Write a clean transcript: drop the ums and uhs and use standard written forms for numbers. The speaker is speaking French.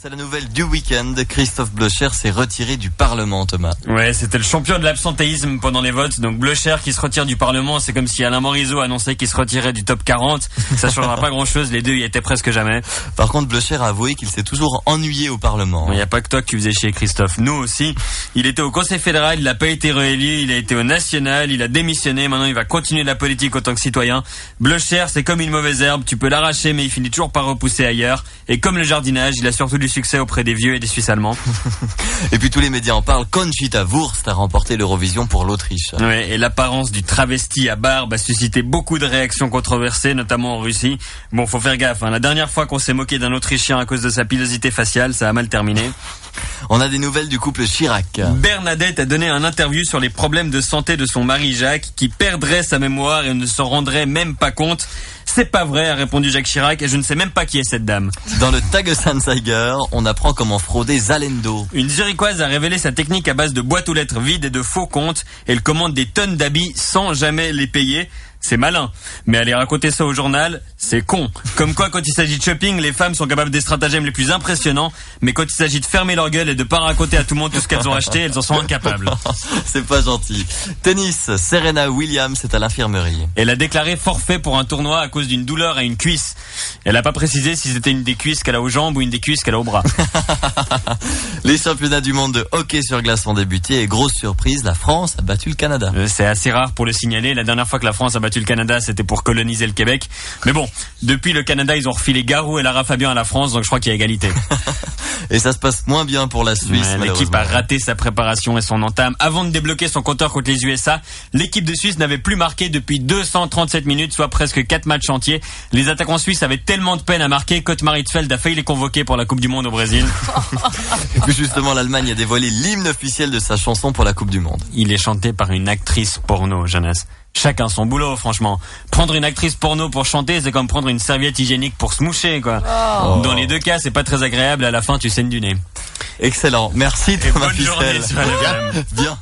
C'est la nouvelle du week-end. Christophe Blocher s'est retiré du Parlement, Thomas. Ouais, c'était le champion de l'absentéisme pendant les votes. Donc Blocher qui se retire du Parlement, c'est comme si Alain Morisot annonçait qu'il se retirait du top 40. Ça changera pas grand-chose, les deux y étaient presque jamais. Par contre, Blocher a avoué qu'il s'est toujours ennuyé au Parlement. Il n'y a pas que toi qui faisais chier, Christophe. Nous aussi. Il était au Conseil fédéral, il n'a pas été réélu, il a été au national, il a démissionné. Maintenant, il va continuer la politique en tant que citoyen. Blocher, c'est comme une mauvaise herbe. Tu peux l'arracher, mais il finit toujours par repousser ailleurs. Et comme le jardinage, il a surtout du succès auprès des vieux et des Suisses allemands. Et puis tous les médias en parlent. Conchita Wurst a remporté l'Eurovision pour l'Autriche. Ouais, et l'apparence du travesti à barbe a suscité beaucoup de réactions controversées, notamment en Russie. Bon, faut faire gaffe, hein. La dernière fois qu'on s'est moqué d'un Autrichien à cause de sa pilosité faciale, ça a mal terminé. On a des nouvelles du couple Chirac. Bernadette a donné un interview sur les problèmes de santé de son mari Jacques, qui perdrait sa mémoire et ne s'en rendrait même pas compte. C'est pas vrai, a répondu Jacques Chirac, et je ne sais même pas qui est cette dame. Dans le Tagesanzeiger, on apprend comment frauder Zalendo. Une Zurichoise a révélé sa technique à base de boîtes aux lettres vides et de faux comptes. Elle commande des tonnes d'habits sans jamais les payer. C'est malin. Mais aller raconter ça au journal, c'est con. Comme quoi, quand il s'agit de shopping, les femmes sont capables des stratagèmes les plus impressionnants. Mais quand il s'agit de fermer leur gueule et de pas raconter à tout le monde tout ce qu'elles ont acheté, elles en sont incapables. C'est pas gentil. Tennis, Serena Williams est à l'infirmerie. Elle a déclaré forfait pour un tournoi à cause d'une douleur à une cuisse. Elle a pas précisé si c'était une des cuisses qu'elle a aux jambes ou une des cuisses qu'elle a au bras. Les championnats du monde de hockey sur glace ont débuté et grosse surprise, la France a battu le Canada. C'est assez rare pour le signaler. La dernière fois que la France a battu le Canada, c'était pour coloniser le Québec. Mais bon, depuis le Canada, ils ont refilé Garou et Lara Fabian à la France, donc je crois qu'il y a égalité. Et ça se passe moins bien pour la Suisse. Ouais, l'équipe a raté sa préparation et son entame. Avant de débloquer son compteur contre les USA, l'équipe de Suisse n'avait plus marqué depuis 237 minutes, soit presque 4 matchs entiers. Les attaquants suisses avaient tellement de peine à marquer qu'Ottmar Hitzfeld a failli les convoquer pour la Coupe du Monde au Brésil. Et puis justement, l'Allemagne a dévoilé l'hymne officiel de sa chanson pour la Coupe du Monde. Il est chanté par une actrice porno, Jonas. Chacun son boulot, franchement. Prendre une actrice porno pour chanter, c'est comme prendre une serviette hygiénique pour se moucher, quoi. Oh. Dans les deux cas, c'est pas très agréable. À la fin, tu saignes du nez. Excellent. Merci, Thomas Ficelle. Bonne journée sur LFM. Bien.